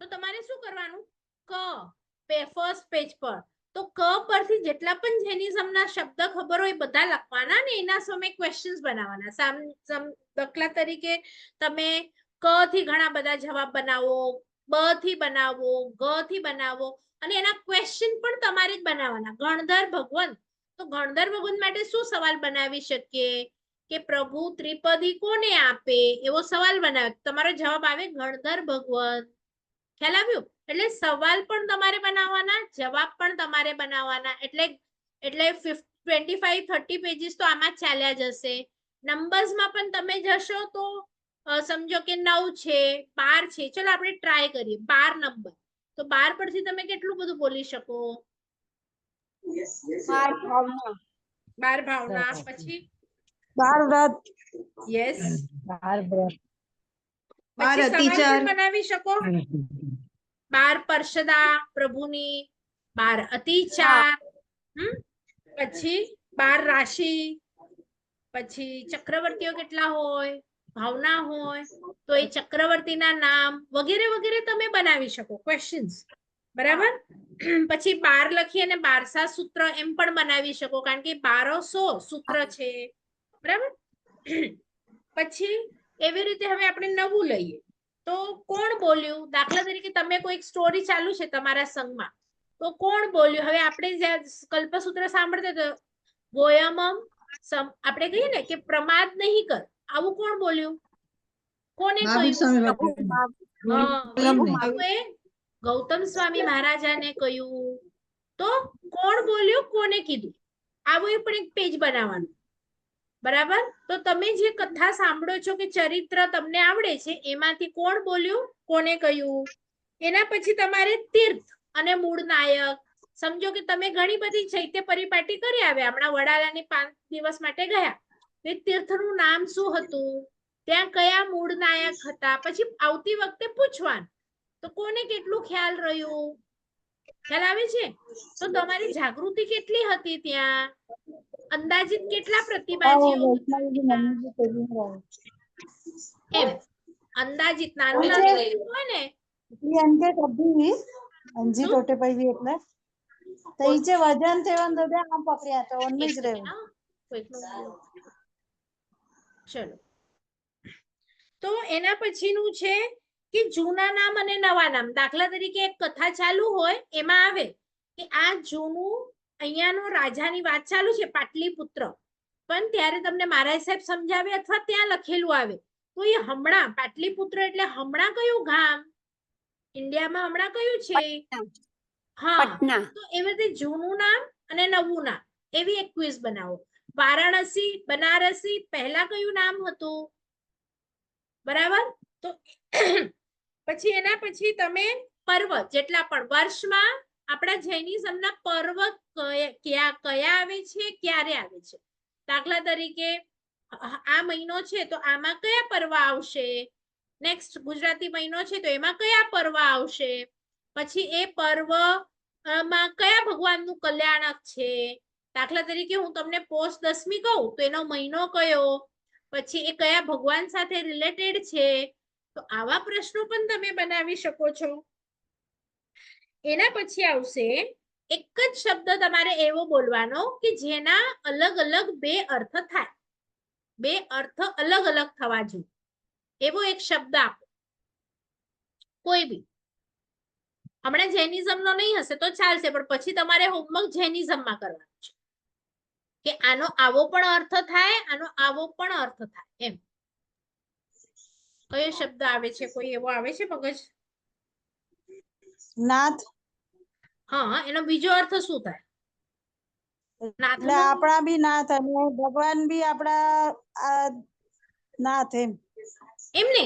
તો તમારે શું કરવાનું? ફર્સ્ટ પેજ પર તો ક પરથી જેટલા પણ જેનિઝમના શબ્દ ખબર હોય બધા લખવાના ને એના સામે ક્વેશ્ચન્સ બનાવવાના. દાખલા તરીકે તમે ક થી ઘણા બધા જવાબ બનાવો, બ થી બનાવો, ગ થી બનાવો અને એના ક્વેશ્ચન પણ તમારે જ બનાવવાના. ગણધર ભગવંત, તો ગણધર ભગવંત માટે શું સવાલ બનાવી શકીએ કે પ્રભુ ત્રિપદી કોને આપે, એવો સવાલ બનાવે. તમારો જવાબ આવે ગણધર ભગવંત. ખ્યાલ આવ્યું? એટલે સવાલ પણ તમારે બનાવવાના, જવાબ પણ તમારે બનાવવાના. એટલે 25-30 પેજીસ તો આમાં ચાલ્યા જશે. નંબર્સમાં પણ તમે જશો તો સમજો કે 9 છે, 12 છે. ચલો આપણે ટ્રાય કરીએ 12 નંબર. તો 12 પરથી તમે કેટલું બધું બોલી શકો? 12 ભાવના. પછી 12 વ્રત. યસ. 12 વ્રત. પછી સવાલ પણ બનાવી શકો. 12 પરશદા પ્રભુની, 12 અતિચાર, પછી 12 રાશિ, પછી ચક્રવર્તીઓ કેટલા હોય, ભાવના હોય તો એ ચક્રવર્તીના નામ વગેરે વગેરે તમે બનાવી શકો ક્વેશ્ચન્સ. બરાબર? પછી 12 લખી અને 12 સૂત્ર એમ પણ બનાવી શકો, કારણ કે 1200 સૂત્ર છે. બરાબર? પછી એવી રીતે હવે આપણે નવું લઈએ તો કોણ બોલ્યું. દાખલા તરીકે તમે કોઈ સ્ટોરી ચાલુ છે તમારા સંઘમાં, તો કોણ બોલ્યું? હવે આપણે કલ્પસૂત્ર સાંભળતા તો ગોયમમ આપણે કહીએ ને કે પ્રમાદ નહીં કર, આવું કોણ બોલ્યું? કોને કહ્યું? ગૌતમ સ્વામી મહારાજાને કહ્યું. તો કોણ બોલ્યું, કોને કીધું, આવું પણ એક પેજ બનાવવાનું. બરાબર? તો તમે જે કથા સાંભળો છો કે ચરિત્ર તમને આવડે છે એમાંથી કોણ બોલ્યું, કોને કહ્યું. એના પછી તમારે તીર્થ અને મૂળ નાયક. સમજો કે તમે ઘણી બધી ચૈત્ય પરિપાટી કરી આવ્યા, હમણાં વડાલાની 5 દિવસ માટે ગયા, તે તીર્થનું નામ શું હતું, ત્યાં કયા મૂળ નાયક હતા. પછી આવતી વખતે પૂછવાનું તો કોને કેટલું ખ્યાલ રહ્યું. ખ્યાલ આવે છે? તો તમારી જાગૃતિ કેટલી હતી ત્યાં, અંદાજિત કેટલા પ્રતિભાજીઓ એમ અંદાજિત નાનું નાનું હોય ને. અંજી ટોટે પડી એટલે તો ઈચે વજન થેવન તો આમ પકડ્યા તો ઓન જ રહ્યું. ચલો, તો એના પછીનું છે કે જૂના નામ અને નવા નામ. દાખલા તરીકે એક કથા ચાલુ હોય, એમાં આવે કે આ જૂનું અહીંયાનો રાજાની વાત ચાલુ છે પાટલીપુત્ર, પણ ત્યારે તમને મહારાજ સાહેબ સમજાવે અથવા ત્યાં લખેલું આવે તો એ હમણાં પાટલીપુત્ર એટલે હમણાં કયું ગામ ઇન્ડિયામાં, હમણાં કયું છે? હા, તો એવી રીતે જૂનું નામ અને નવું નામ એવી એક ક્વિઝ બનાવો. વારાણસી, બનારસી પહેલા કયું નામ હતું? બરાબર? તો પછી એના પછી તમે પર્વ જેટલા પણ વર્ષમાં આપણા જૈનિઝમના પર્વ કયા આવે છે, ક્યારે આવે છે. દાખલા તરીકે આ મહિનો છે તો આમાં કયા પર્વ આવશે. નેક્સ્ટ ગુજરાતી મહિનો છે તો એમાં કયા પર્વ આવશે. પછી એ પર્વ માં કયા ભગવાનનું કલ્યાણક છે. દાખલા તરીકે હું તમને પોષ 10મી કહું તો એનો મહિનો કયો, પછી એ કયા ભગવાન સાથે રિલેટેડ છે. તો આવા પ્રશ્નો પણ તમે બનાવી શકો છો. એના પછી આવશે એક જ શબ્દ તમારે એવો બોલવાનો કે જેના અલગ અલગ 2 અર્થ થાય, 2 અર્થ અલગ અલગ થવા જોઈએ એવો એક શબ્દ આપો કોઈ બી. હમણાં જૈનિઝમનો નહીં હશે તો ચાલશે, પણ પછી તમારે હોમવર્ક જૈનિઝમમાં કરવાનું છે કે આનો આવો પણ અર્થ થાય, આનો આવો પણ અર્થ થાય એમ. કયો શબ્દ આવે છે, કોઈ એવો આવે છે મગજ? નાથ. હા, એનો બીજો અર્થ શું થાય? એટલે આપણા બી નાથ અને ભગવાન બી આપણા નાથ એમ. એમને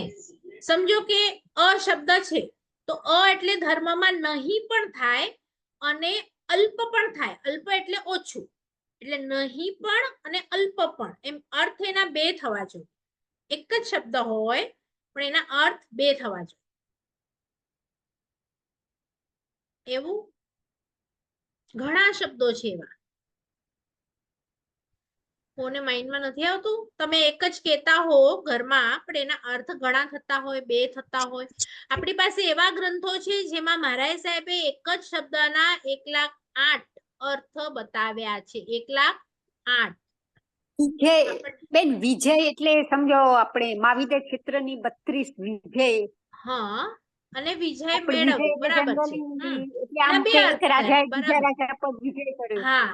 સમજો કે અ શબ્દ છે તો અ એટલે ધર્મમાં નહીં પણ થાય અને અલ્પ પણ થાય. અલ્પ એટલે ઓછું, એટલે નહીં પણ અને અલ્પ પણ એમ અર્થ એના 2 થવા જોઈએ. એક જ શબ્દ હોય પણ એના અર્થ 2 થવા જોઈએ. એવું ઘણા શબ્દો છે એવા. કોને માઇન્ડમાં નથી આવતું? તમે એક જ કહેતા હો ઘરમાં, પણ એના અર્થ ઘણા થતા હોય, બે થતા હોય. આપણી પાસે એવા ગ્રંથો છે જેમાં મહારાજ સાહેબે એક જ શબ્દના 1,08,000 અર્થ બતાવ્યા છે. 1,08,000. વિજય બેન, વિજય એટલે સમજો આપણે મહાવિદ્ય ક્ષેત્રની 32 વિજય. હા, અને વિજય આપણે મેળવવો, વિજય બરાબર છે. જનરલી એટલે એના આમ બે કે અર્થ એક થયા, રાજાએ બીજા બરાબર. રાજા પર વિજય કર્યો, હા,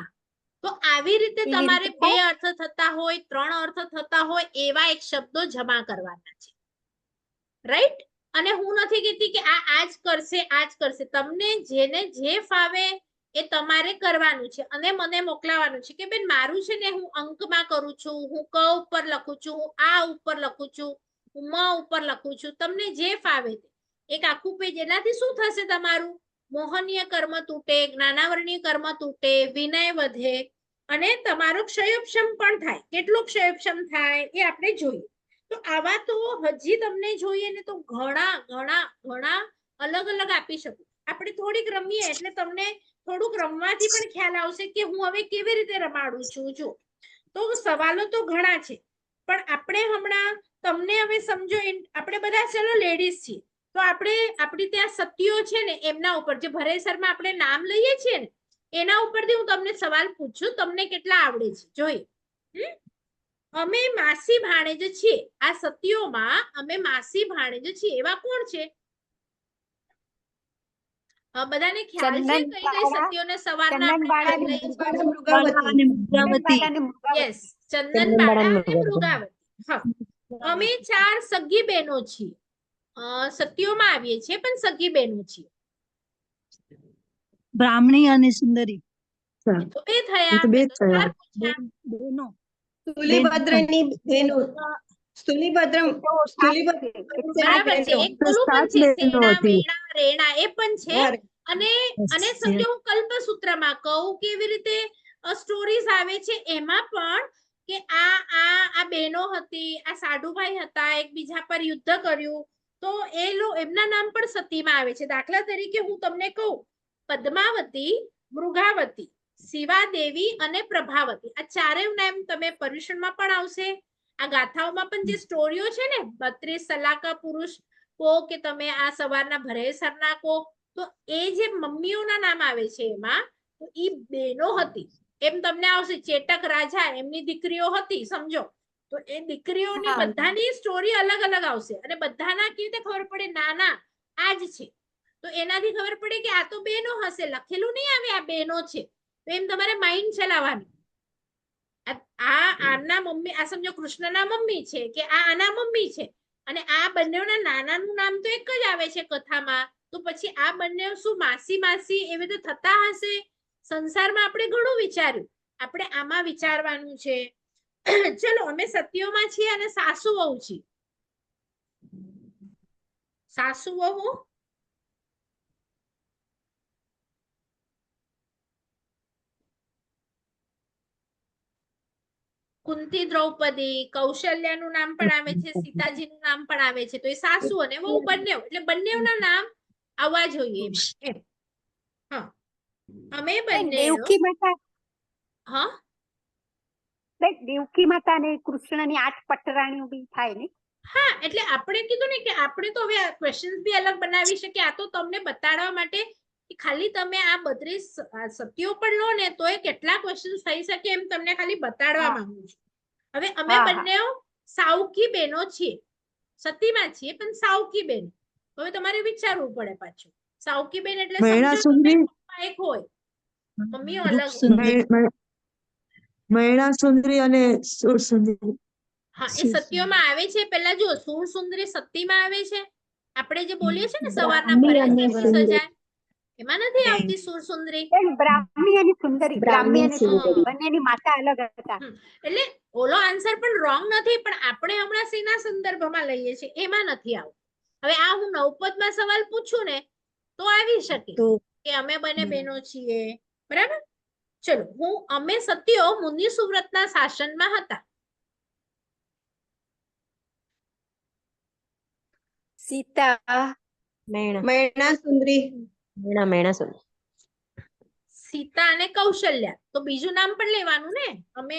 તો આવી રીતે એવી તમારે રીતે બે થાય. અર્થ થતા હોય, 3 અર્થ થતા હોય, એવા એક શબ્દો જમા કરવાના છે. રાઈટ? અને હું નથી કહેતી કે આ જ કરશે, આ જ કરશે. તમને જેને જે ફાવે એ તમારે કરવાનું છે અને મને મોકલાવાનું છે કે બેન મારું છે ને હું અંકમાં કરું છું, હું ક ઉપર લખું છું, હું આ ઉપર લખું છું, હું મ ઉપર લખું છું. તમને જે ફાવે એક આખું પેજ. એનાથી શું થશે? તમારું મોહનીય કર્મ તૂટે, જ્ઞાનાવરણીય કર્મ તૂટે, વિનય વધે અને તમારો ક્ષયોપશમ પણ થાય. કેટલો ક્ષયોપશમ થાય એ આપણે જોઈએ. તો આવા તો હજી તમને જોઈએ ને તો ઘણા ઘણા ઘણા અલગ અલગ આપી શકું. આપણે થોડીક રમીએ એટલે તમને થોડુંક રમવાથી પણ ખ્યાલ આવશે કે હું હવે કેવી રીતે રમાડું છું. જો તો સવાલો તો ઘણા છે, પણ આપણે હમણાં તમને હવે સમજો, આપણે બધા ચલો લેડીઝ છીએ, તો આપણે આપણી ત્યાં સતીઓ છે ને એમના ઉપર જે ભરેસરમાં આપણે નામ લઈએ છીએ ને એના ઉપરથી હું તમને સવાલ પૂછું, તમને કેટલા આવડે છે જોઈએ. અમે માસી ભાણેજ છીએ. આ સતીઓમાં અમે માસી ભાણેજ છીએ. એવા કોણ છે? બધાને ખ્યાલ છે કઈ કઈ સતીઓને સવારના આપણે નામ લઈ? યસ, ચંદનબાળા અને મૃગાવતી. હા, અમે 4 સગી બહેનો છીએ. સતીઓમાં આવીએ છીએ પણ સગી બહેનો છીએ. બ્રાહ્મણી અને સુંદરી. તો બે થયા, મેં તો 4 પૂછ્યા. બેનો. સ્થુલીભદ્રની બહેનો. બરાબર છે. એક ઓલું પણ છે, સેના, વેણા, રેણા, એ પણ છે. અને અને સમજો હું કલ્પસૂત્રમાં કહું કેવી રીતે સ્ટોરીઝ આવે છે એમાં પણ કે આ બહેનો હતી, આ સાઢુભાઈ હતા, એકબીજા પર યુદ્ધ કર્યું, તો એમના નામ પણ સતીમાં આવે છે. દાખલા તરીકે હું તમને કહું, પદ્માવતી, મૃગાવતી, શિવાદેવી અને પ્રભાવતી. આ ચારેય નામ તમે પર્યુષણમાં પણ આવશે. આ ગાથાઓમાં પણ જે સ્ટોરીઓ છે ને, 32 સલાકા પુરુષ કો કે તમે આ સવારના ભરેસરના કો, તો એ જે મમ્મીઓના નામ આવે છે એમાં, તો ઈ બહેનો હતી એમ તમને આવશે. ચેટક રાજા, એમની દીકરીઓ હતી, સમજો. તો એ દીકરીઓની બધાની સ્ટોરી અલગ અલગ આવશે અને બધાના કેવી રીતે ખબર પડે? નાના આ જ છે, તો એનાથી ખબર પડે કે આ તો બહેનો હશે. લખેલું નહીં આવે આ બહેનો છે, તો એમ તમારે માઇન્ડ ચલાવવાનું. આના મમ્મી, આ સમજો કૃષ્ણના મમ્મી છે કે આ આના મમ્મી છે, અને આ બંનેના નાનાનું નામ તો એક જ આવે છે કથામાં, તો પછી આ બંને શું માસી માસી એવી તો થતા હશે? સંસારમાં આપણે ઘણું વિચાર્યું, આપણે આમાં વિચારવાનું છે. ચલો, અમે સતીઓમાં છીએ અને સાસુ વહુ છીએ. સાસુ વહુ કુંતી, દ્રૌપદી, કૌશલ્યાનું નામ પણ આવે છે, સીતાજીનું નામ પણ આવે છે. તો એ સાસુ અને વહુ બંને, એટલે બંનેના નામ આવવા જોઈએ એમ. હા, અમે બંને. દેવકી માતા. હા, દેવકી માતા અને કૃષ્ણની 8 પટરાણીઓ બી થાય ને? હા, એટલે આપણે કીધું ને કે આપણે તો હવે ક્વેશ્ચન્સ બી અલગ બનાવી શકીએ. આ તો તમને બતાડવા માટે ખાલી તમે આ 32 સતીઓ પણ લો ને તો એ કેટલા ક્વેશ્ચન્સ થઈ શકે એમ તમને ખાલી બતાડવા માંગુ છું. હવે અમે બંને સાવકી બહેનો છીએ, સતીમાં છીએ પણ સાવકી બહેન. હવે તમારે વિચારવું પડે પાછું. સાવકી બહેન એટલે સમજો એક હોય, મમ્મીઓ અલગ હોય. મૈણા સુંદરી અને સુર સુંદરી. હા, એ સતીઓમાં આવે છે. પેલા જુઓ, સુર સુંદરી સતીમાં આવે છે. આપણે જે બોલીએ છીએ ને સવારના ભરેસરની સજાય, એમાં નથી આવતી સુર સુંદરી. બ્રાહ્મણી અને સુંદરી, બ્રાહ્મણી અને સુંદરી બંનેની માતા અલગ હતા. એટલે ઓલો આન્સર પણ રોંગ નથી, પણ આપણે હમણાં શેના સંદર્ભમાં લઈએ છીએ એમાં નથી આવતું. હવે આ હું નવપદમાં સવાલ પૂછું ને તો આવી શકે કે અમે બંને બહેનો છીએ, બરાબર. ચલો, અમે સતીઓ મુનિ સુવ્રતના શાસનમાં હતા. સીતા, મૈણા સુંદરી. સીતા અને કૌશલ્યા, તો બીજું નામ પણ લેવાનું ને. અમે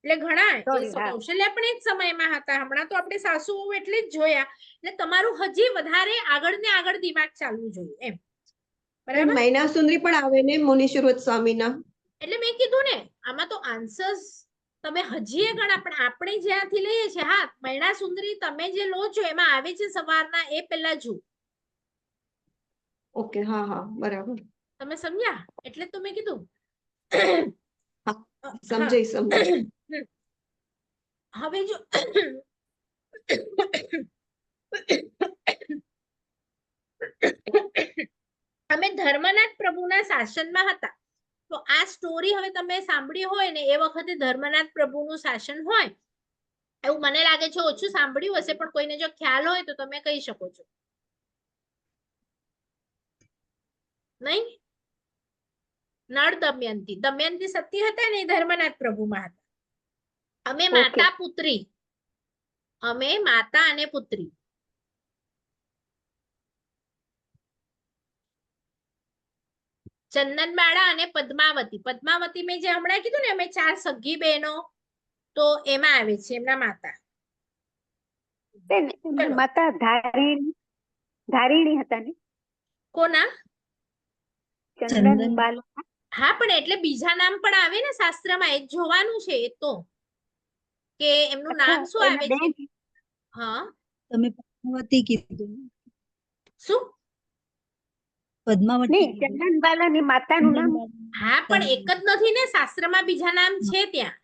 એટલે ઘણા Sorry, હા. કૌશલ્ય પણ એ જ સમયમાં હતા. હમણાં તો આપણે સાસુ વહુ એટલે જ જોયા. એટલે તમારું હજી વધારે આગળ ને આગળ દિમાગ ચાલવું જોઈએ એમ. બરાબર? મૈના સુંદરી પણ આવે ને મુનિશ્રોત સ્વામીના. એટલે મેં કીધું ને આમાં તો આન્સર્સ તમે હજી એ ઘણા, પણ આપણે જ્યાંથી લઈએ છીએ, હા મૈણા સુંદરી તમે જે લો છો એમાં આવે છે સવારના, એ પેલા જુઓ. ઓકે, હા હા, બરાબર. તમે સમજ્યા? એટલે તો મેં કીધું. હા, હા. સમજાઈ સમજાઈ. હવે જો અમે ધર્મનાથ પ્રભુના શાસનમાં હતા. તો આ સ્ટોરી હવે તમે સાંભળી હોય ને એ વખતે ધર્મનાથ પ્રભુનું શાસન હોય એવું મને લાગે છે. ઓછું સાંભળ્યું હશે, પણ કોઈને જો ખ્યાલ હોય તો તમે કહી શકો છો. નહીં? નળ દમયંતી, દમયંતી સતી હતા ને એ ધર્મનાથ પ્રભુમાં હતા. અમે માતા પુત્રી, અમે માતા અને પુત્રી. ચંદનબાળા અને પદ્માવતી. પદ્માવતી મેં જે હમણાં કીધું ને અમે 4 સગી બહેનો, તો એમાં આવે છે એમના માતા. ચલો. માતા ધારિણી હતા ને? કોના? ચંદન બાલ. હા, પણ એટલે બીજા નામ પણ આવે ને શાસ્ત્રમાં, એ જ જોવાનું છે. એ તો કે એમનું નામ શું આવે છે. હા, તમે પદ્માવતી કીધું. શું? પદ્માવતી નહીં, કીધું. ચંદનબાલા ની માતાનું નામ. હા, પણ એક જ નથી ને, શાસ્ત્રમાં બીજા નામ છે ત્યાં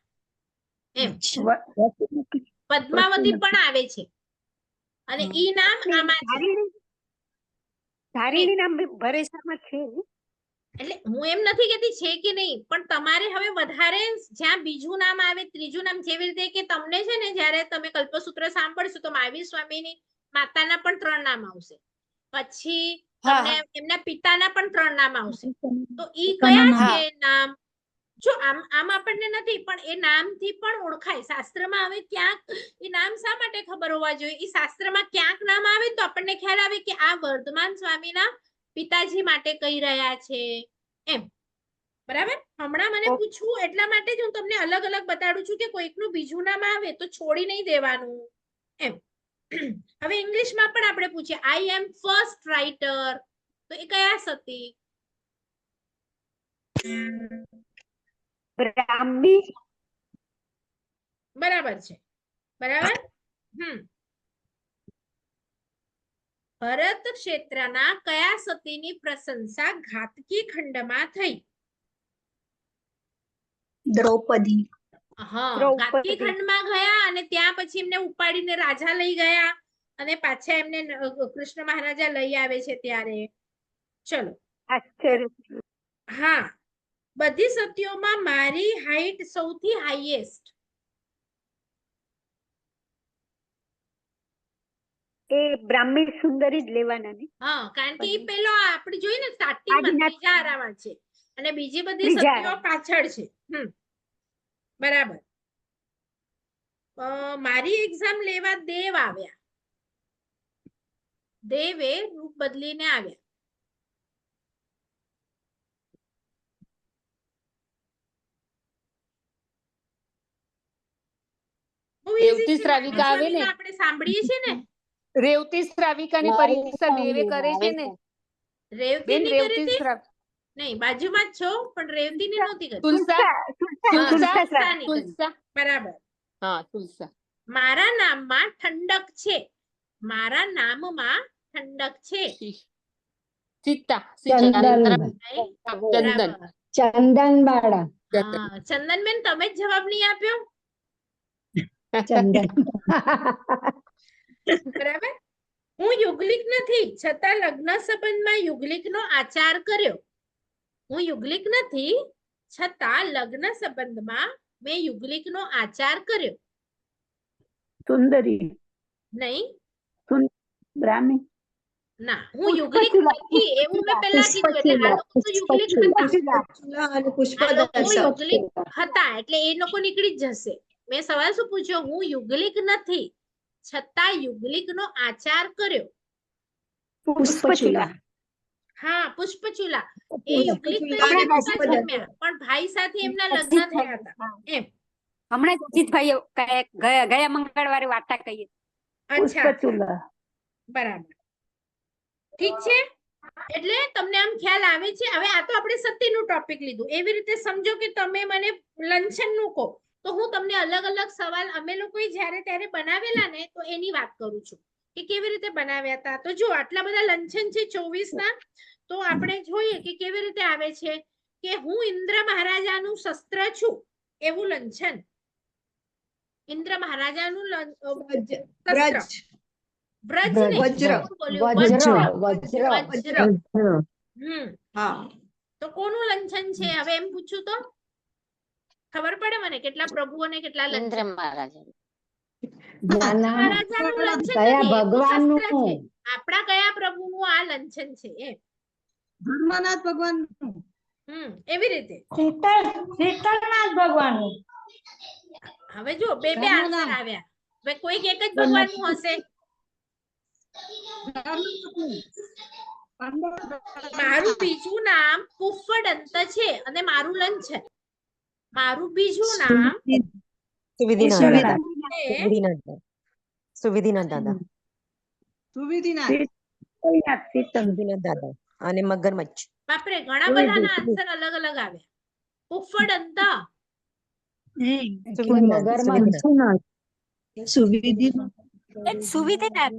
એમ. અચ્છા. પદ્માવતી પણ આવે છે અને હા. ઈ નામ આમાં છે. ધારિણી નામ ભરેશામાં છે. એટલે હું એમ નથી કેતી છે કે નહીં, પણ તમારે હવે વધારે જ્યાં બીજું નામ આવે, ત્રીજું નામ, જેવી રીતે કે તમને છે ને જ્યારે તમે કલ્પસૂત્ર સાંભળશો તો મહાવીર સ્વામીની માતાના પણ 3 નામ આવશે. પછી તમને એમના પિતાના પણ 3 નામ આવશે. તો ઈ કયા છે નામ? જો આમ આપણને નથી, પણ એ નામથી પણ ઓળખાય શાસ્ત્રમાં. હવે ક્યાંક એ નામ શા માટે ખબર હોવા જોઈએ? એ શાસ્ત્રમાં ક્યાંક નામ આવે તો આપણને ખ્યાલ આવે કે આ વર્ધમાન સ્વામીના પિતાજી માટે કહી રહ્યા છે એમ. બરાબર? હમણાં મને પૂછવું એટલા માટે જ હું તમને અલગ અલગ બતાડું છું કે કોઈકનું બીજું નામ આવે તો છોડી નહીં દેવાનું એમ. હવે ઇંગ્લિશમાં પણ આપણે પૂછીએ, આઈ એમ ફર્સ્ટ રાઇટર, તો એ કયા સતી? બ્રાહ્મી. બરાબર છે. બરાબર. ભરત ક્ષેત્રના કયા સતીની પ્રશંસા ઘાતકી ખંડમાં થઈ? દ્રૌપદી. હા, દ્રૌપદી. ઘાતકી ખંડમાં ગયા અને ત્યાં પછી એમને ઉપાડીને રાજા લઈ ગયા અને પાછા એમને કૃષ્ણ મહારાજા લઈ આવે છે ત્યારે. ચલો. આશ્ચર્ય. હા, બધી સતીઓમાં મારી હાઈટ સૌથી હાઈએસ્ટ. એ બ્રાહ્મી સુંદરી જ લેવાના ને? હા, કારણ કે એ પેલો આપણે જોઈએ ને સ્ટાર્ટિંગમાં ત્રીજા આરામાં છે અને બીજી બધી સતીઓ પાછળ છે. બરાબર. મારી એક્ઝામ લેવા દેવ આવ્યા. દેવે રૂપ બદલીને આવ્યા. રેવતી શ્રાવિકા આવે ને, આપણે સાંભળીએ છીએ ને. રેવતી શ્રાવિકાની પરીક્ષા દેવે કરે છે ને. રેવતી ની કરી હતી શ્રાવ નહીં, બાજુમાં જ છો, પણ રેવતી ની નહોતી કરી. તુલસા. બરાબર. હા, તુલસા. મારા નામમાં ઠંડક છે. મારા નામમાં ઠંડક છે. સીતા. ચંદન. ચંદનબાળા. ચંદનબેન તમે જ જવાબ નહીં આપ્યો. ચંદન. બરાબર. હું યુગલિક નથી છતાં લગ્ન સંબંધમાં યુગલિકનો આચાર કર્યો. હું યુગલિક નથી છતાં લગ્ન સંબંધમાં મેં યુગલિકનો આચાર કર્યો. સુંદરી. નહીં. બ્રાહ્મી. ના, હું યુગલિક નથી એવું મેં પહેલા કીધું. એટલે આ લોકો તો યુગલિક હતા. અને પુષ્પ આ લોકો યુગલિક હતા એટલે એ લોકો નીકળી જ જશે. મેં સવાલ શું પૂછ્યો? હું યુગલિક નથી છતાં યુગલિકનો આચાર કર્યો. પુષ્પચૂલા. હા, પુષ્પચૂલા. એ યુગલિક તરીકે નહોતા જન્મ્યા, પણ ભાઈ સાથે એમના લગ્ન થયા હતા એમ. હમણાં જ અજીતભાઈ ગયા મંગળવારે વાર્તા કહી. અચ્છા પુષ્પચૂલા. બરાબર ઠીક છે. એટલે તમને આમ ખ્યાલ આવે છે. હવે આ તો આપણે સત્યનું ટોપિક લીધું. એવી રીતે સમજો કે તમે મને લંછનનું કહો તો હું તમને અલગ અલગ સવાલ અમે લોકોએ જ્યારે ત્યારે બનાવેલા ને તો એની વાત કરું છું કે કેવી રીતે બનાવ્યા હતા. તો જો આટલા બધા લંછન છે 24 ના, તો આપણે જોઈએ કે કેવી રીતે આવે છે કે હું ઇન્દ્ર મહારાજાનું શસ્ત્ર છું એવું લંછન. ઇન્દ્ર મહારાજાનું શસ્ત્ર બ્રજ બ્રજ ને વજ્ર. કોણ બોલ્યું? વજ્ર. વજ્ર. હા તો કોનું લંછન છે હવે એમ પૂછું તો ખબર પડે મને કેટલા પ્રભુ અને કેટલા ઇન્દ્ર લંછન. મહારાજ મહારાજાનું લંછન કયા નથી, એ તો ભગવાનનું? શસ્ત્ર છે. આપણા કયા પ્રભુનું આ લંછન છે એમ. ધર્મનાથ ભગવાન. એવી રીતે શીતળનાથ ભગવાન. હવે જો બે આન્સર આવ્યા. હવે કોઈક એક જ ભગવાનનું હશે. મારું બીજું નામ પુફ્ફડંત છે અને મારું લંછન. મારું બીજું નામ સુવિધિનાથ દાદા. છે સુવિધિનાથ દાદા. સુવિધિનાથ. સુવિધિનાથ દાદા અને મગરમચ્છ. બાપરે ઘણા બધાના આન્સર અલગ અલગ આવ્યા. પુફ્ફડંત સુવિધિનાથ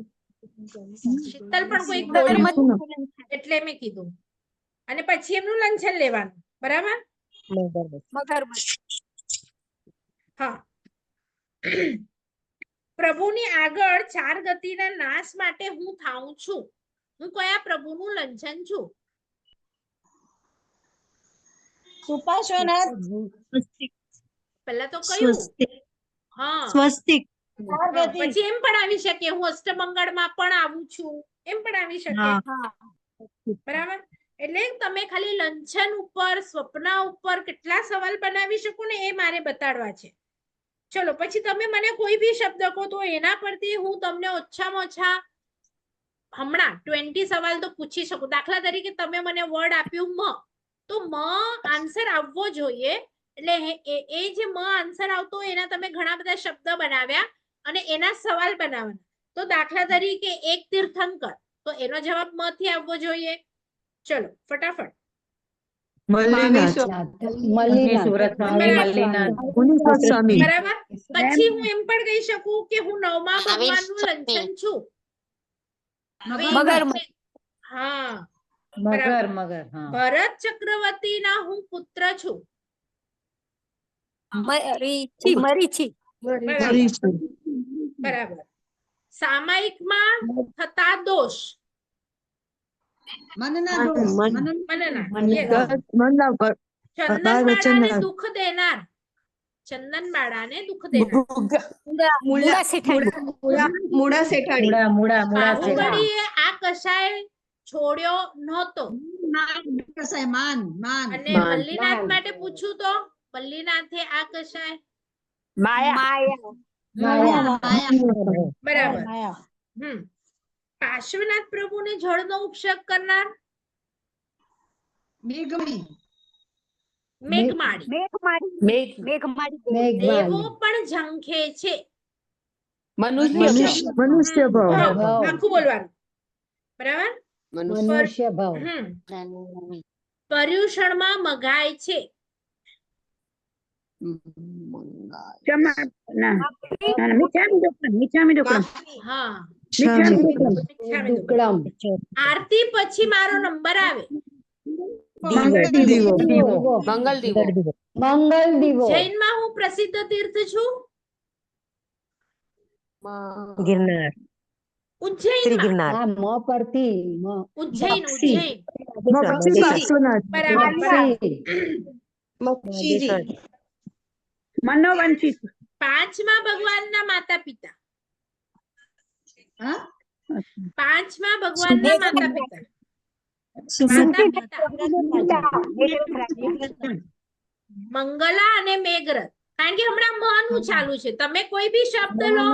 શીતલ પણ કોઈક બોલ્યું એટલે મેં કીધું. અને પછી એમનું લંછન લેવાનું. બરાબર. મગરમચ્છ. હા. પ્રભુની આગળ 4 ગતિના નાશ માટે હું થાઉં છું. હું કયા પ્રભુનું લંછન છું? સુપાર્શ્વનાથ. પહેલા તો કયું? હા સ્વસ્તિક. પછી એમ પણ આવી શકે હું અષ્ટમંગળમાં પણ આવું છું, એમ પણ આવી શકે. બરાબર. એટલે તમે ખાલી લંછન ઉપર સ્વપ્ન ઉપર કેટલા સવાલ બનાવી શકો ને એ મારે બતાડવા છે. ચલો પછી તમે મને કોઈ બી શબ્દ કહો તો એના પરથી હું તમને ઓછામાં ઓછા હમણાં 20 સવાલ તો પૂછી શકું. દાખલા તરીકે તમે મને વર્ડ આપ્યું મ, તો મ આન્સર આવવો જોઈએ. એટલે એ જે મ આન્સર આવતો એના તમે ઘણા બધા શબ્દ બનાવ્યા અને એના સવાલ બનાવવાના. તો દાખલા તરીકે એક તીર્થંકર, તો એનો જવાબ મ થી આવવો જોઈએ. ચલો ફટાફટ. બરાબર. પછી હું એમ પણ કહી શકું કે હું 9મા ભગવાનનું લંછન છું. મગરમચ્છ. હા મગર. ભરત ચક્રવર્તીના હું પુત્ર છું. મરીચી. બરાબર. સામાયિકમાં થતા દોષ. મનના. Yes. ચંદનબાળાને દુઃખ દેનાર. ચંદનબાળાને દુઃખ દેનાર. મૂળા શેઠાણી. મૂળા શેઠાણી. બાહુબલીએ આ કશાય છોડ્યો નહોતો. અને મલ્લીનાથ માટે પૂછું તો મલ્લીનાથે આ કશાય બરાબર. પાર્શ્વનાથ પ્રભુને જળનો ઉપષેક કરનાર મેઘમાળી. દેવો પણ ઝંખે છે. મનુષ્ય આખું બોલવાનું. બરાબર. મનુષ્ય ભાવ. પર્યુષણમાં મગાય છે. હા. આરતી પછી મારો નંબર આવે. મંગલ દીવો. જૈનમાં હું પ્રસિદ્ધ તીર્થ છું. ગિરનાર. ઉજ્જૈન. ગિરનાર. ઉજ્જૈન. મનોવંશિત. 5મા ભગવાનના માતા પિતા. 5મા ભગવાનના માતા પિતા. મંગલા અને મેઘરથ. કારણ કે હમણાં મનું ચાલુ છે. તમે કોઈ બી શબ્દ લો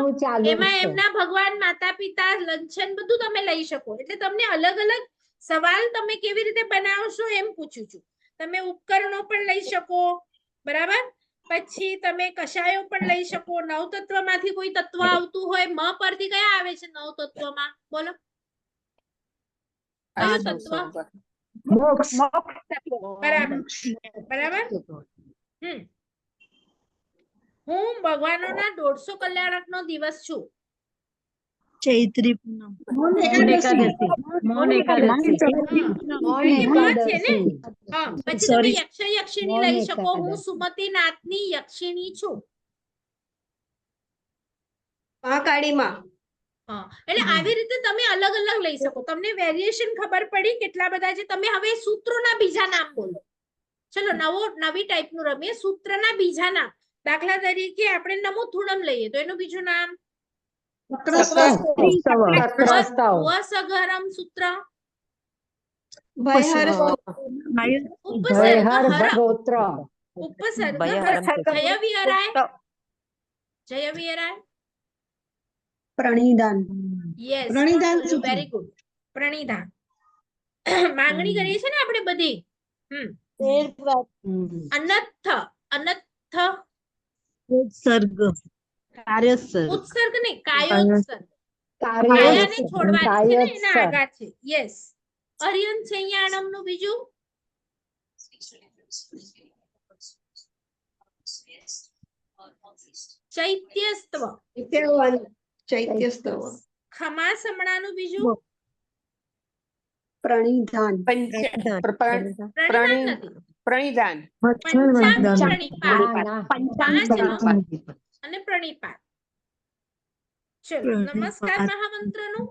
એમાં એમના ભગવાન માતા પિતા લંછન બધું તમે લઈ શકો. એટલે તમને અલગ અલગ સવાલ તમે કેવી રીતે બનાવશો એમ પૂછું છું. તમે ઉપકરણો પણ લઈ શકો. બરાબર. પછી તમે કશાયો પણ લઈ શકો, નવ તત્વમાંથી કોઈ તત્વ આવતું હોય, મ પરથી કયા આવે છે નવ તત્વમાં? બોલો કયું તત્વ? મોક્ષ બરાબર બરાબર. હું ભગવાનોના 150 કલ્યાણકનો દિવસ છું. ચૈત્રી પૂનમ. મૌન એકાદશી. એ મ છે ને? હા, પછી તમે યક્ષ યક્ષિણી લઈ શકો. હું સુમતીનાથની યક્ષિણી છું. મહાકાળીમાં. હા, એટલે આવી રીતે તમે અલગ અલગ લઈ શકો. તમને વેરિએશન ખબર પડી કેટલા બધા છે? તમે હવે સૂત્રોના બીજા નામ બોલો. ચલો નવી ટાઈપનું રમીએ. સૂત્રના બીજા નામ. દાખલા તરીકે આપણે નમોથુણમ લઈએ તો એનું બીજું નામ વસગરમ સૂત્ર, ભયહર ઉપસર્ગ હર, ગોત્ર ઉપસર્ગ ભયહરમ હર, જયવિહરાય, જયવિહરાય. પ્રણિધાન. યસ, પ્રણિધાન સૂત્ર. Very good. પ્રણિધાન. માંગણી કરીએ છીએ ને આપણે બધી. અનર્થ, અનર્થ ઉત્સર્ગ. કાર્યસર્ગ. ઉત્સર્ગ નહીં, કાયોત્સર્ગ. કાયાને છોડવાની છે ને, એના આગળ છે. યસ. અર્યન છે અહીંયા આણમનું બીજું. ચૈત્યસ્ત્વ. ચૈત્યસ્તવ. ખમા સમણાનું બીજું. પ્રણિધાન. પ્રણિધાન નથી. પ્રણિધાન. પંચાંગ પ્રણિપાત. પાંચનો અને પ્રણિપાત. ચલો નમસ્કાર મહામંત્રનું.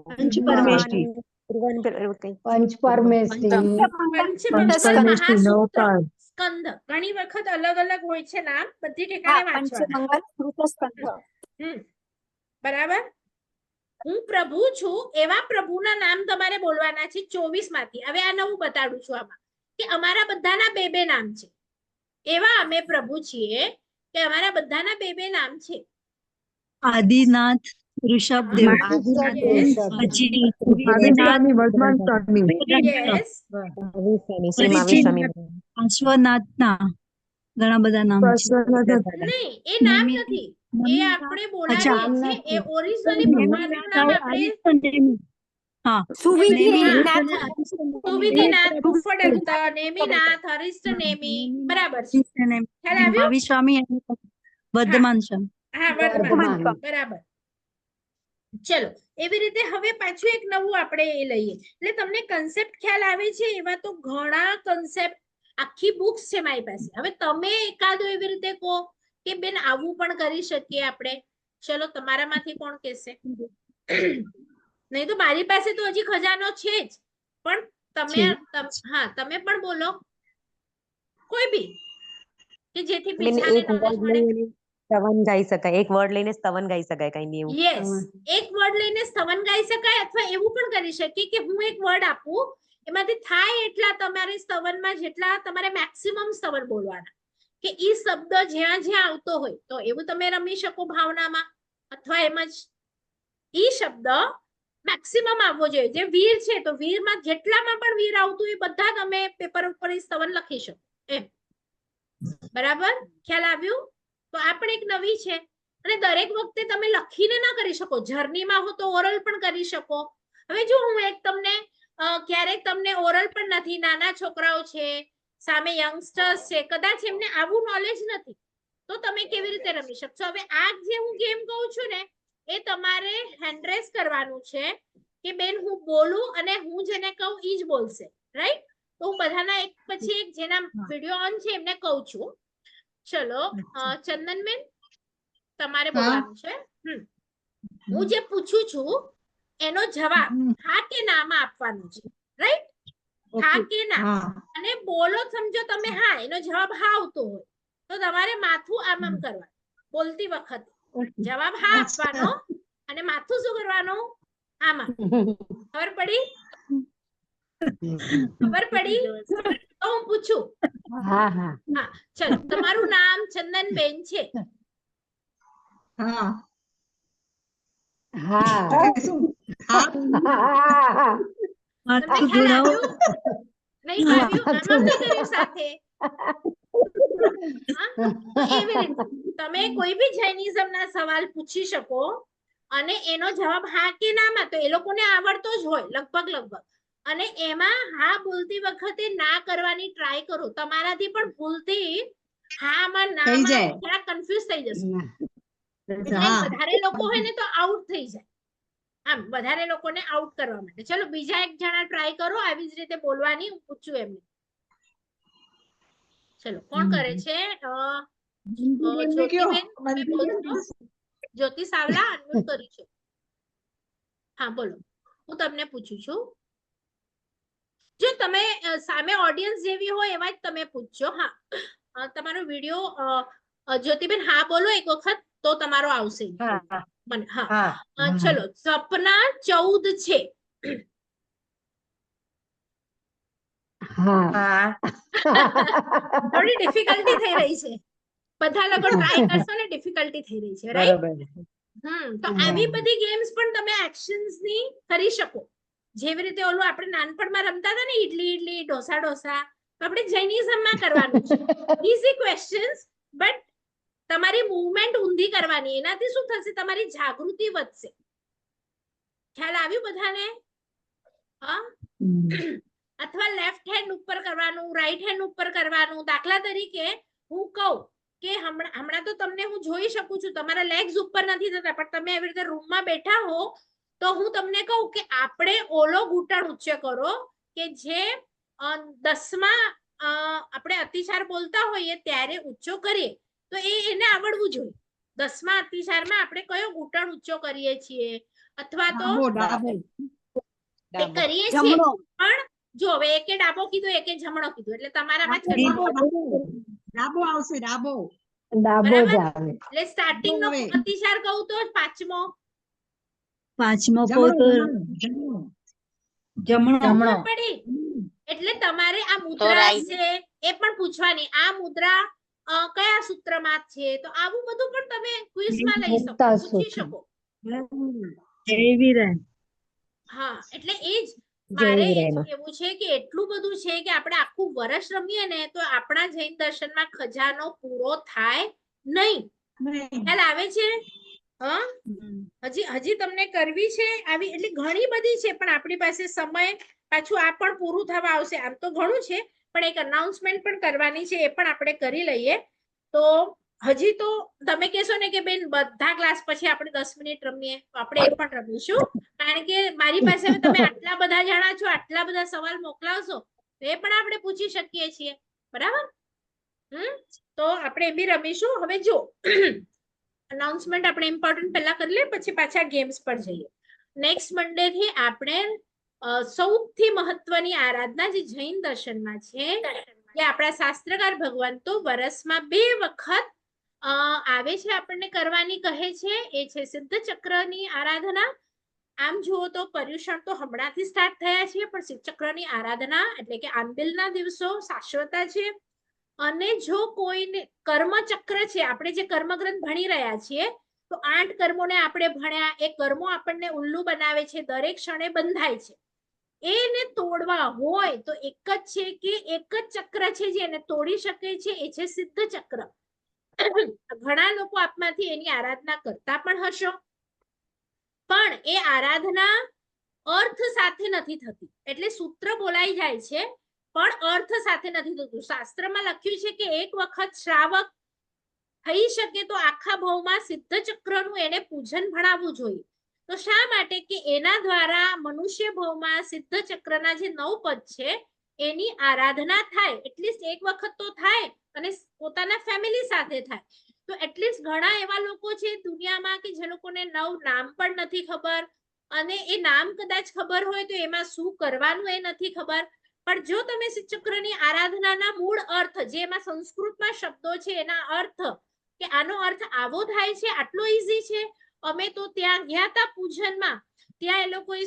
પંચપરમેષ્ઠી. પંચમંગલ મહાસૂત્ર. સ્કંદ. ઘણી વખત અલગ અલગ હોય છે નામ, બધી ઠેકાણે વાંચવાના. બરાબર. હું પ્રભુ છું એવા પ્રભુના નામ તમારે બોલવાના છે 24 માંથી. હવે આ નવું બતાડું છું આમાં કે અમારા બધાના બે બે નામ છે. એવા અમે પ્રભુ છીએ કે અમારા બધાના બે બે નામ છે. આદિનાથ, ઋષભદેવ, પછી યસ. અશ્વનાથના ઘણા બધા નામ છે. નહીં, એ નામ નથી. એ આપણે બોલાવીએ છીએ. એ ઓરિજિનલી ભગવાનનું નામ આપણે સુવિધિનાથ, ગુફ્ફડંત, નેમિનાથ, હરિષ્ઠ નેમિ. બરાબર છે. ખ્યાલ આવ્યો? મહાવીર સ્વામી અને વર્ધમાન સ્વામી. હા, વર્ધમાન. બરાબર. ચલો એવી રીતે હવે પાછું એક નવું આપણે એ લઈએ એટલે તમને કન્સેપ્ટ ખ્યાલ આવે છે. એવા તો ઘણા કન્સેપ્ટ, આખી બુક્સ છે મારી પાસે. હવે તમે એકાદો એવી રીતે કહો કે બેન આવું પણ કરી શકીએ આપણે. ચલો તમારામાંથી કોણ કહેશે? નહીં તો મારી પાસે તો હજી ખજાનો છે જ, પણ તમે હા તમે પણ બોલો કોઈ બી કે જેથી બીજાને નોલેજ મળે. સ્તવન ગાઈ શકાય. એક વર્ડ લઈને સ્તવન ગાઈ શકાય. કઈ બી એવું. યસ, એક વર્ડ લઈને સ્તવન ગાઈ શકાય. અથવા એવું પણ કરી શકીએ કે હું એક વર્ડ આપું, એમાંથી થાય એટલા તમારે સ્તવનમાં જેટલા તમારે મેક્સિમમ સ્તવન બોલવાના, કે ઈ શબ્દ જ્યાં જ્યાં આવતો હોય તો એવું તમે રમી શકો ભાવનામાં. અથવા એમ જ ઈ શબ્દ મેક્સિમમ આવવો જોઈએ. જે વીર છે તો વીરમાં જેટલામાં પણ વીર આવતું એ બધા તમે પેપર ઉપર સ્તવન લખી શકો એમ. બરાબર, ખ્યાલ આવ્યું? તો આ પણ એક નવી છે. અને દરેક વખતે તમે લખીને ના કરી શકો. જર્નીમાં હો તો ઓરલ પણ કરી શકો. હવે જો હું એક તમને ક્યારેક તમને ઓરલ પણ નથી, નાના છોકરાઓ છે, સામે યંગસ્ટર્સ છે, કદાચ એમને આવું નોલેજ નથી, તો તમે કેવી રીતે રમી શકશો? હવે આ જે હું ગેમ કહું છું ને એ તમારે હેન્ડરેસ કરવાનું છે કે બેન હું બોલું અને હું જેને કહું ઈ જ બોલશે. રાઈટ? તો હું બધાના એક પછી એક જેના વિડિયો ઓન છે એમને કહું છું. ચલો ચંદનબેન તમારે બોલવાનું છે. હું જે પૂછું છું એનો જવાબ હા કે ના માં આપવાનો છે. રાઈટ? હા કે ના. અને બોલો સમજો તમે હા, એનો જવાબ હા આવતો હોય તો તમારે માથું આમ આમ કરવાનું બોલતી વખતે. જવાબ હા આપવાનો અને માથું શું કરવાનું? આમ આમ. ખબર પડી? ખબર પડી? તો હું પૂછું. હા, ચલો તમારું નામ ચંદનબેન છે. તમને ખ્યાલ આવ્યું? નહીં ભાવ્યું, આમાં બી કર્યું સાથે. હા? તો એવી રીતે તમે કોઈ બી જૈનિઝમ ના સવાલ પૂછી શકો અને એનો જવાબ હા કે નામાં તો એ લોકોને આવડતો જ હોય લગભગ. અને એમાં હા બોલતી વખતે ના કરવાની ટ્રાય કરો. તમારાથી પણ ભૂલથી હામાં નામાં થોડા કન્ફ્યુઝ થઈ જશે. એટલે વધારે લોકો હોય ને તો આઉટ થઈ જાય. આમ વધારે લોકોને આઉટ કરવા માટે. ચલો બીજા એક જણા ટ્રાય કરો આવી જ રીતે બોલવાની. હું પૂછું એમને. ચલો કોણ કરે છે? જ્યોતિબેન તમે બોલશો? જ્યોતિ સાવલા અનમ્યુટ કરી છે. હા બોલો. હું તમને પૂછું છું. જો તમે સામે ઓડિયન્સ જેવી હોય એવા જ તમે પૂછજો. હા તમારો વિડિયો જ્યોતિબેન હા બોલો એક વખત તો તમારો આવશે. મને હા ચલો સપના 14 છે. થોડી ડિફિકલ્ટી થઈ રહી છે. બધા લોકો ટ્રાય કરશો ને ડિફિકલ્ટી થઈ રહી છે રાઈટ. તો આવી બધી ગેમ્સ પણ તમે એક્શન્સ ની કરી શકો. જેવી રીતે ઓલું આપણે નાનપણમાં રમતા હતા ને ઈડલી ઢોસા તો આપણે જૈનિઝમમાં કરવાનું છે. ઈઝી ક્વેશ્ચન્સ બટ તમારી મૂવમેન્ટ ઊંધી કરવાની. એનાથી શું થશે? તમારી જાગૃતિ વધશે. ખ્યાલ આવ્યું બધાને? હા અથવા લેફ્ટ હેન્ડ ઉપર કરવાનું, રાઈટ હેન્ડ ઉપર કરવાનું. દાખલા તરીકે હું કહું કે હમણાં તો તમને હું જોઈ શકું છું, તમારા લેગ્સ ઉપર નથી થતા, પણ તમે એવી રીતે રૂમમાં બેઠા હો તો હું તમને કહું કે આપણે ઓલો ઘૂંટણ ઊંચો કરો કે જે 10માં આપણે અતિચાર બોલતા હોઈએ ત્યારે ઊંચો કરીએ તો એને આવડવું જોઈએ. 10માં અતિચારમાં આપણે કયો ઘૂંટણ ઊંચો કરીએ છીએ અથવા તો કરીએ છીએ. પણ જો હવે એકે ડાબો કીધું એકે જમણો કીધું એટલે તમારામાં જ ડાબો આવશે. ડાબો બરાબર. એટલે સ્ટાર્ટિંગ નો અતિચાર કહું તો પાંચમો જમણો પડી. એટલે તમારે આ મુદ્રા છે એ પણ પૂછવાની. આ મુદ્રા કયા સૂત્રમાં છે? તો આવું બધું પણ તમે ક્વિઝમાં લઈ શકો, પૂછી શકો. હા એટલે એ જ મારે એ જ કહેવું છે કે એટલું બધું છે કે આપણે આખું વર્ષ રમીએ ને તો આપણા જૈન દર્શનમાં ખજાનો પૂરો થાય નહીં. ખ્યાલ આવે છે? હજી તમને કરવી છે આવી એટલે ઘણી બધી છે પણ આપણી પાસે સમય પાછું આ પણ પૂરું થવા આવશે. આમ તો ઘણું છે પણ એક અનાઉન્સમેન્ટ પણ કરવાની છે, એ પણ આપણે કરી લઈએ. તો હજી તો તમે કહેશો ને કે બેન બધા ક્લાસ પછી આપણે 10 મિનિટ રમીએ તો આપણે એ પણ રમીશું. કારણ કે મારી પાસે હવે તમે આટલા બધા જણા છો, આટલા બધા સવાલ મોકલાવશો તો એ પણ આપણે પૂછી શકીએ છીએ. બરાબર. તો આપણે એ બી રમીશું. હવે જો અનાઉન્સમેન્ટ આપણે ઇમ્પોર્ટન્ટ પહેલા કરી લઈએ પછી પાછા ગેમ્સ પર જઈએ. નેક્સ્ટ મંડે થી આપણે સૌથી મહત્વની આરાધના જે જૈન દર્શનમાં છે એ આપણા શાસ્ત્રકાર ભગવાન તો વર્ષમાં 2 વખત આવે છે, આપણને કરવાની કહે છે. એ છે સિદ્ધ ચક્રની આરાધના. આમ જુઓ તો પર્યુષણ તો હમણાંથી સ્ટાર્ટ થયા છે પણ સિદ્ધ ચક્રની આરાધના એટલે કે આંબિલના દિવસો શાશ્વતા છે. અને જો કોઈને કર્મચક્ર છે, આપણે જે કર્મગ્રંથ ભણી રહ્યા છીએ તો 8 કર્મોને આપણે ભણ્યા. એ કર્મો આપણને ઉલ્લુ બનાવે છે, દરેક ક્ષણે બંધાય છે. એને તોડવા હોય તો એક જ છે કે એક જ ચક્ર છે જે એને તોડી શકે છે, એ છે સિદ્ધ ચક્ર. ઘણા લોકો આપમાંથી એની આરાધના કરતા પણ હશો પણ એ આરાધના અર્થ સાથે નથી થતી. એટલે સૂત્ર બોલાઈ જાય છે પણ અર્થ સાથે નથી થતું. શાસ્ત્રમાં લખ્યું છે કે એક વખત શ્રાવક થઈ શકે તો આખા ભાવમાં સિદ્ધ ચક્રનું એને પૂજન ભણાવવું જોઈએ. તો શા માટે? કે એના દ્વારા મનુષ્ય ભાવમાં સિદ્ધ ચક્રના જે 9 પદ છે એની આરાધના થાય. એટલીસ્ટ એક વખત તો થાય અને પોતાના ફેમિલી સાથે થાય. તો એટલીસ્ટ ઘણા એવા લોકો છે દુનિયામાં કે જે લોકોને 9 નામ પણ નથી ખબર અને એ નામ કદાચ ખબર હોય તો એમાં શું કરવાનું એ નથી ખબર. પણ જો તમે સિદ્ધ ચક્રની આરાધનાના મૂળ અર્થ જે એમાં સંસ્કૃતમાં શબ્દો છે એના અર્થ કે આનો અર્થ આવો થાય છે, આટલો ઈઝી છે. અમે તો ત્યાં ગયા હતા પૂજનમાં, ત્યાં એ લોકોએ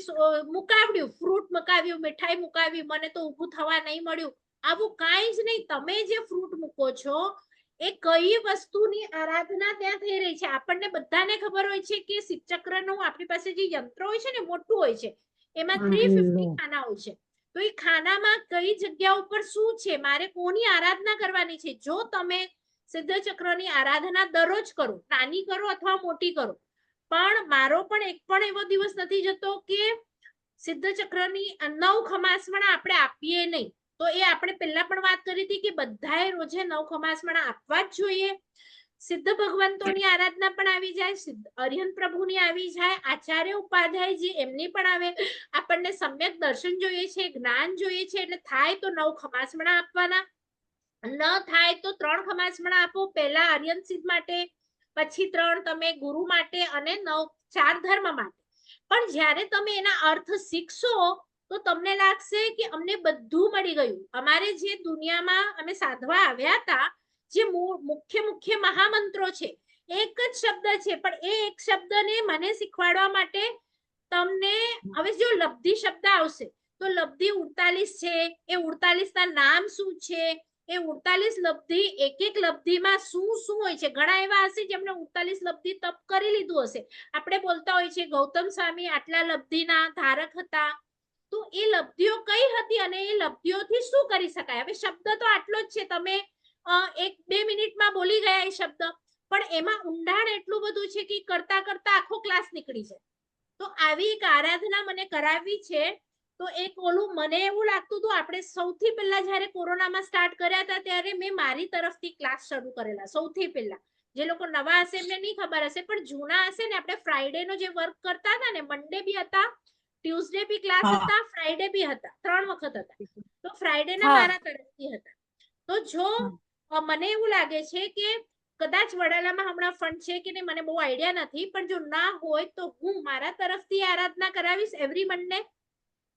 મુકાવ્યું, ફ્રૂટ મુકાવ્યું, મીઠાઈ મુકાવી, મને તો ઊભું થવા નહીં મળ્યું. આવું કાંઈ જ નહીં. તમે જે ફ્રૂટ મૂકો છો એ કઈ વસ્તુની આરાધના ત્યાં થઈ રહી છે આપણને બધાને ખબર હોય છે કે સિદ્ધ ચક્રનું આપણી પાસે જે યંત્ર હોય છે ને મોટું હોય છે, એમાં 350 ખાના હોય છે. તો એ ખાનામાં કઈ જગ્યા ઉપર શું છે, મારે કોની આરાધના કરવાની છે. જો તમે સિદ્ધ ચક્રની આરાધના દરરોજ કરો, નાની કરો અથવા મોટી કરો, પણ મારો પણ એક પણ એવો દિવસ નથી જતો કે સિદ્ધ ચક્રની 9 ખમાસમણા આપણે આપીએ નહીં. તો એ આપણે પહેલા પણ વાત કરી હતી કે બધાએ રોજે 9 ખમાસમણા આપવા જ જોઈએ. સિદ્ધ ભગવંતોની આરાધના પણ આવી જાય, સિદ્ધ અરિહંત પ્રભુની આવી જાય, આચાર્ય ઉપાધ્યાયજી એમની પણ આવે. આપણને સમ્યક દર્શન જોઈએ છે, જ્ઞાન જોઈએ છે, એટલે થાય તો 9 ખમાસમણા આપવાના, ન થાય તો 3 ખમાસમણા આપો. પહેલા અરિહંત સિદ્ધ માટે, પછી 3 તમે ગુરુ માટે અને 9 4 ધર્મ માટે. પણ જ્યારે તમે એના અર્થ શીખશો તો તમને લાગશે કે અમને બધું મળી ગયું. અમારે જે દુનિયામાં અમે સાધવા આવ્યા હતા, જે મુખ્ય મહામંત્રો છે, એક જ શબ્દ છે, પણ એ એક શબ્દને મને શીખવાડવા માટે તમને હવે જો લબ્ધિ શબ્દ આવશે તો લબ્ધિ 48 છે, એ 48 ના નામ શું છે, એ 48 લબ્ધિ, એક લબ્ધિમાં શું શું હોય છે. ઘણા એવા હશે જેમણે 48 લબ્ધિ તપ કરી લીધું હશે. આપણે બોલતા હોય છે ગૌતમ સ્વામી આટલા લબ્ધિના ધારક હતા. તો એ લબ્ધિઓ કઈ હતી અને એ લબ્ધિઓથી શું કરી શકાય. હવે શબ્દ તો આટલો જ છે, તમે 1-2 મિનિટમાં બોલી ગયા એ શબ્દ, પણ એમાં ઊંડાણ એટલું બધું છે કે કરતા કરતા આખો ક્લાસ નીકળી જાય. તો આવી એક આરાધના મને કરાવી છે. તો એક ઓલું મને એવું લાગતું હતું, આપણે સૌથી પહેલા જ્યારે કોરોનામાં સ્ટાર્ટ કર્યા હતા ત્યારે મેં મારી તરફથી ક્લાસ શરૂ કરેલા. સૌથી પહેલા જે લોકો નવા હશે એમને નહીં ખબર હશે, પણ જૂના હશે ને, આપણે ફ્રાઈડે નો જે વર્ક કરતા હતા ને, મંડે બી હતા, ટ્યુઝડે બી ક્લાસ હતા, ફ્રાઈડે બી હતા, 3 વખત હતા. તો ફ્રાઈડે ના મારા તરફથી હતા. તો જો મને એવું લાગે છે કે કદાચ વડાલામાં હમણાં ફંડ છે કે નહીં મને બહુ આઈડિયા નથી, પણ જો ના હોય તો હું મારા તરફથી આરાધના કરાવીશ એવરી મંડે.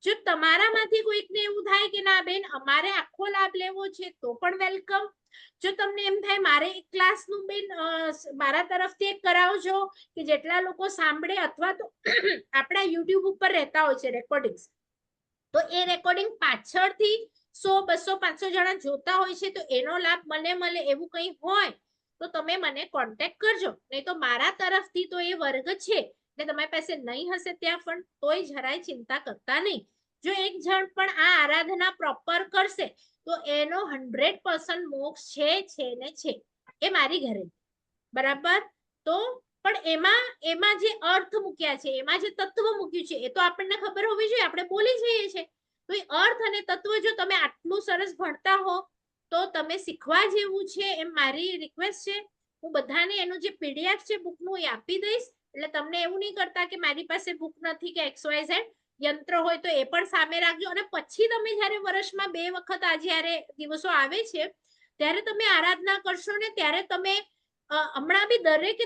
જો તમારામાંથી કોઈકને એવું થાય કે ના બેન અમારે આખો લાભ લેવો છે તો પણ વેલકમ. જો તમને એમ થાય મારે એક ક્લાસનું બેન મારા તરફથી એક કરાવજો કે જેટલા લોકો સાંભળે, અથવા તો આપણા યુટ્યુબ ઉપર રહેતા હોય છે રેકોર્ડિંગ્સ, તો એ રેકોર્ડિંગ પાછળથી 100, 200, 500 જણા જોતા હોય છે, તો એનો લાભ મળે એવું કંઈ હોય તો તમે મને કોન્ટેક્ટ કરજો. નહીં તો મારા તરફથી તો એ વર્ગ છે, એટલે તમારી પાસે નહીં હશે ત્યાં પણ તોય જરાય ચિંતા કરતા નહીં. જો એક જણ પણ આ આરાધના પ્રોપર કરશે તો એનો 100% મોક્ષ છે ને છે. એ મારી ઘરે બરાબર. તો પણ એમાં જે અર્થ મૂક્યા છે, એમાં જે તત્વ મૂક્યું છે, એ તો આપણને ખબર હોવી જોઈએ. આપણે બોલી જઈએ છીએ, તો એ અર્થ અને તત્વ જો તમે આટલું સરસ ભણતા હો તો તમે શીખવા જેવું છે. એમ મારી રિક્વેસ્ટ છે. હું બધાને એનું જે પીડીએફ છે બુકનું એ આપી દઈશ, એટલે તમને એવું નહીં કરતા કે મારી પાસે બુક નથી કે XYZ. યંત્ર હોય તો એ પણ સામે રાખજો. અને પછી તમે જ્યારે વર્ષમાં 2 વખત આ જ્યારે દિવસો આવે છે ત્યારે તમે આરાધના કરશો ને, ત્યારે તમે હમણાં બી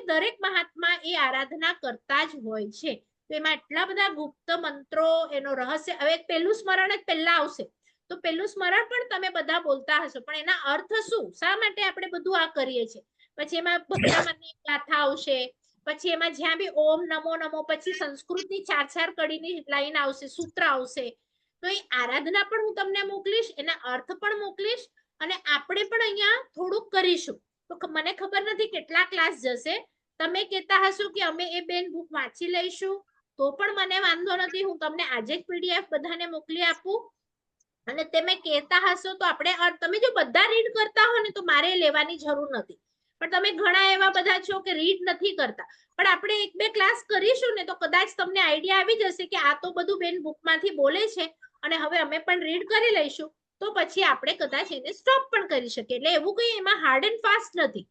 દરેક મહાત્મા એ આરાધના કરતા જ હોય છે. તો એમાં એટલા બધા ગુપ્ત મંત્રો, એનો રહસ્ય. હવે પહેલું સ્મરણ જ પહેલા આવશે, તો પહેલું સ્મરણ પણ તમે બધા બોલતા હશો, પણ એના અર્થ શું, શા માટે આપણે બધું આ કરીએ છીએ. પછી એમાં ભક્તમનની ગાથા આવશે, પછી એમાં જ્યાં બી ઓમ નમો નમો, પછી સંસ્કૃતની 4 કડીની લાઈન આવશે, સૂત્ર આવશે. તો એ આરાધના પણ હું તમને મોકલીશ, એના અર્થ પણ મોકલીશ, અને આપણે પણ અહીંયા થોડુંક કરીશું. તો મને ખબર નથી કેટલા ક્લાસ જશે. તમે કહેતા હશો કે અમે એ બેન બુક વાંચી લઈશું, તો પણ મને વાંધો નથી. હું તમને આજે જ PDF બધાને મોકલી આપું. અને તમે કહેતા હશો તો આપણે, તમે જો બધા રીડ કરતા હો ને તો મારે લેવાની જરૂર નથી. પણ તમે ઘણા એવા બધા છો કે રીડ નથી કરતા, પણ આપણે 1-2 ક્લાસ કરીશું ને તો કદાચ તમને આઈડિયા આવી જશે કે આ તો બધું બેન બુકમાંથી બોલે છે અને હવે અમે પણ રીડ કરી લઈશું. તો પછી આપણે કદાચ એને સ્ટોપ પણ કરી શકીએ. એટલે એવું કંઈ એમાં હાર્ડ એન્ડ ફાસ્ટ નથી.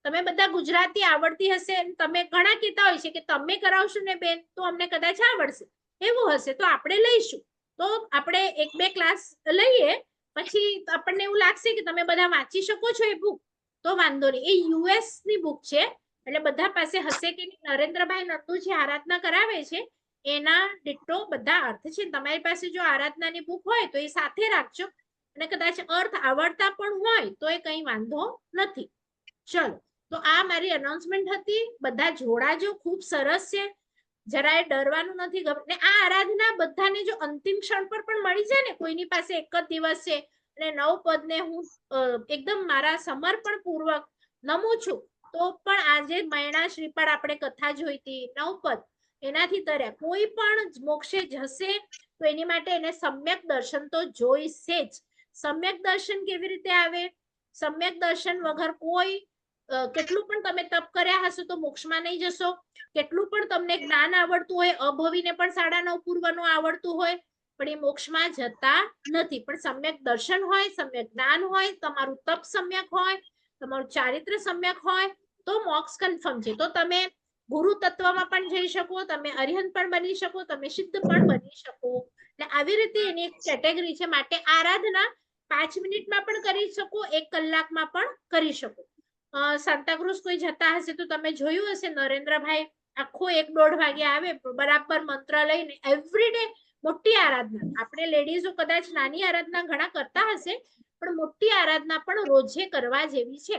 તમે બધા ગુજરાતી આવડતી હશે, તમે ઘણા કહેતા હોય છે કે તમે કરાવશો ને બેન તો અમને કદાચ આવડશે. એવું હશે તો આપણે લઈશું. તો આપણે 1-2 ક્લાસ લઈએ, પછી આપણને એવું લાગશે કે તમે બધા વાંચી શકો છો એ બુક, તો વાંધો નહીં. એ US ની બુક છે, એટલે બધા પાસે હશે કે નહીં. નરેન્દ્રભાઈ નંદુ જે આરાધના કરાવે છે એના ડિટ્ટો બધા અર્થ છે. તમારી પાસે જો આરાધનાની બુક હોય તો એ સાથે રાખજો, અને કદાચ અર્થ આવડતા પણ હોય તો એ કંઈ વાંધો નથી. ચલો, તો આ મારી અનાઉન્સમેન્ટ હતી. બધા જોડાજો, ખૂબ સરસ છે, જરાય ડરવાનું નથી. ને આ આરાધના બધાને જો અંતિમ ક્ષણ પર પણ મળી જાય ને, કોઈની પાસે એક જ દિવસ છે અને 9 પદને હું એકદમ મારા સમર્પણ પૂર્વક નમું છું, તો પણ આજે મૈણા શ્રીપાળ આપણે કથા જોઈતી 9 પદ, એનાથી તર્યા. કોઈ પણ મોક્ષે જશે તો એની માટે એને સમ્યક દર્શન તો જોઈશે જ. સમ્યક દર્શન કેવી રીતે આવે? સમ્યક દર્શન વગર કોઈ કેટલું પણ તમે તપ કર્યા હશો તો મોક્ષમાં નહીં જશો. કેટલું પણ તમને જ્ઞાન આવડતું હોય, અભવીને પણ 9.5 પૂર્વનું આવડતું હોય, પણ એ મોક્ષમાં જતા નથી. પણ સમ્યક દર્શન હોય, સમ્યક જ્ઞાન હોય, તમારું તપ સમ્યક હોય, તમારું ચારિત્ર સમ્યક હોય તો મોક્ષ કન્ફર્મ છે. તો તમે ગુરુ તત્વમાં પણ જઈ શકો, તમે અરિહંત પણ બની શકો, તમે સિદ્ધ પણ બની શકો. એટલે આવી રીતે એની એક કેટેગરી છે. માટે આરાધના 5 મિનિટમાં પણ કરી શકો, 1 કલાકમાં પણ કરી શકો. સાંતાક્રુઝ કોઈ જતા હશે તો તમે જોયું હશે, નરેન્દ્રભાઈ આખો 1-1.5 વાગે આવે, બરાબર મંત્ર લઈને એવરીડે મોટી આરાધના. આપણે લેડીઝો કદાચ નાની આરાધના ઘણા કરતા હશે, પણ મોટી આરાધના પણ રોજે કરવા જેવી છે.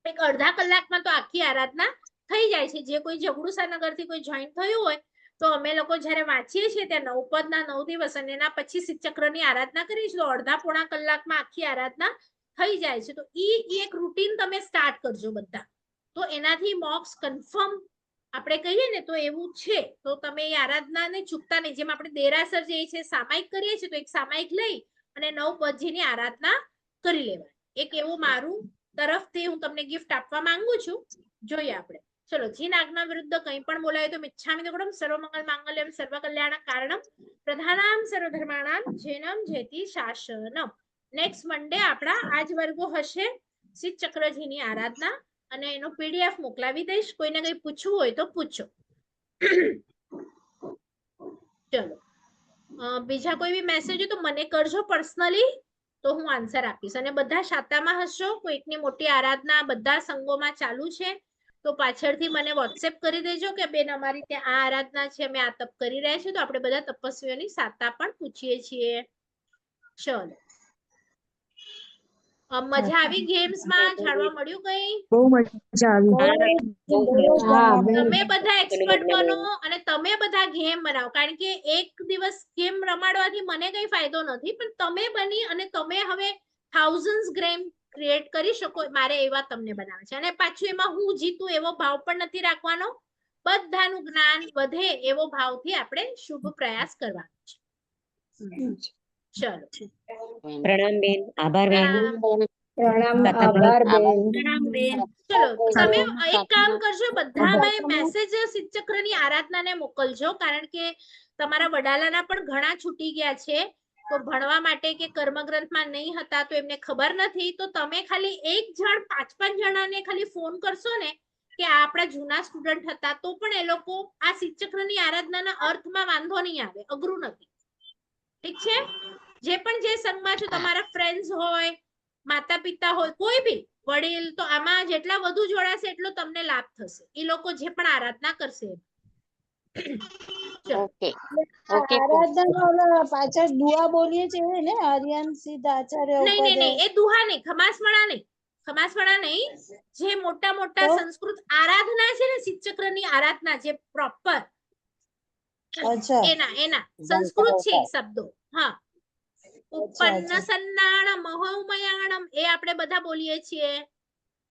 એક અડધા કલાકમાં તો આખી આરાધના થઈ જાય છે. જે કોઈ જગડુસાનગર થી કોઈ જોઈન થયું હોય તો અમે લોકો જયારે વાંચીએ છીએ ત્યાં 9 પદના 9 દિવસ અને એના પછી શીતચક્રની આરાધના કરીએ તો અડધા-પોણા કલાકમાં આખી આરાધના થઈ જાય છે. તો ઈ એક રૂટીન તમે સ્ટાર્ટ કરજો બધા, તો એનાથી મોક્ષ કન્ફર્મ આપણે કહીએ ને તો એવું છે. તો તમે એ આરાધનાને ચૂકતા નહીં. જેમ આપણે દેરાસર જઈએ છીએ, સામાયિક કરીએ છીએ, તો એક સામાયિક લઈ અને 9 પદજીની આરાધના કરી લેવાય. એક એવું મારું તરફથી હું તમને ગિફ્ટ આપવા માંગુ છું. જોઈએ આપણે. ચલો, જીન આજ્ઞા વિરુદ્ધ કંઈ પણ બોલાય તો મિચ્છામિ દુક્કડમ સર્વમંગલ માંગલ્યમ સર્વ કલ્યાણ કારણમ પ્રધાનામ સર્વધર્માણામ જૈનમ જેતિ શાસનમ. નેક્સ્ટ મંડે આપણા આજ વર્ગો હશે શીત ચક્રજીની આરાધના, અને એનો પીડીએફ મોકલાવી દઈશ. કોઈને કંઈ પૂછવું હોય તો પૂછો. ચલો, બીજા કોઈ બી મેસેજ હોય તો મને કરજો પર્સનલી, તો હું આન્સર આપીશ. અને બધા શાતામાં હશો, કોઈકની મોટી આરાધના બધા સંઘોમાં ચાલુ છે તો પાછળથી મને વોટ્સએપ કરી દેજો કે બેન અમારી ત્યાં આ આરાધના છે, અમે આ તપ કરી રહ્યા છીએ. તો આપણે બધા તપસ્વીઓની શાતા પણ પૂછીએ છીએ. ચલો, મજા આવી ગેમ્સમાં? જાણવા મળ્યું કઈ? બહુ મજા આવી. તમે બધા એક્સપર્ટ બનો અને તમે બધા ગેમ બનાવો. કારણ કે એક દિવસ ગેમ રમાડવાથી મને કઈ ફાયદો નથી, પણ તમે બની અને તમે હવે થાઉઝન્ડ્સ ગેમ ક્રિએટ કરી શકો. મારે એવા તમને બનાવે છે. અને પાછું એમાં હું જીતું એવો ભાવ પણ નથી રાખવાનો. બધાનું જ્ઞાન વધે એવો ભાવથી આપણે શુભ પ્રયાસ કરવાનો છે. ચલો, પ્રણામ બેન, આભાર બેન. પ્રણામ, કથા આભાર બેન. ચલો તમે એક કામ કરજો, બધામાં મેસેજ શીતચક્રની આરાધનાને મોકલજો. કારણ કે તમારા વડાલાના પણ ઘણા છૂટી ગયા છે, તો ભણવા માટે કે કર્મગ્રંથમાં નહીં હતા તો એમને ખબર નથી. તો તમે ખાલી એક જણ 5-5 જણાને ખાલી ફોન કરશો ને કે આ આપણા જૂના સ્ટુડન્ટ હતા, તો પણ એ લોકો આ શીતચક્રની આરાધનાના અર્થમાં વાંધો નહીં આવે. અઘરું નથી. ઠીક છે? જે પણ જે સંઘમાં છો, તમારા ફ્રેન્ડ્સ હોય, માતા પિતા હોય, કોઈ બી વડીલ, તો આમાં જેટલા વધુ જોડાશે એટલો તમને લાભ થશે. એ લોકો જે પણ આરાધના કરશે. આરાધના પાછળ દુઆ બોલીએ છીએ ને, હરિયન સિદ્ધ આચાર્ય નહીં નહીં નહીં, એ દુહા નહીં, ખમાસવાળા નહીં, ખમાસવાળા નહીં. જે મોટા મોટા સંસ્કૃત આરાધના છે ને, શીતચક્રની આરાધના જે પ્રોપર એના સંસ્કૃત છે શબ્દો. હા, ઉપન્ન સન્નાણમ મહોમયાણમ એ આપણે બધા બોલીએ છીએ.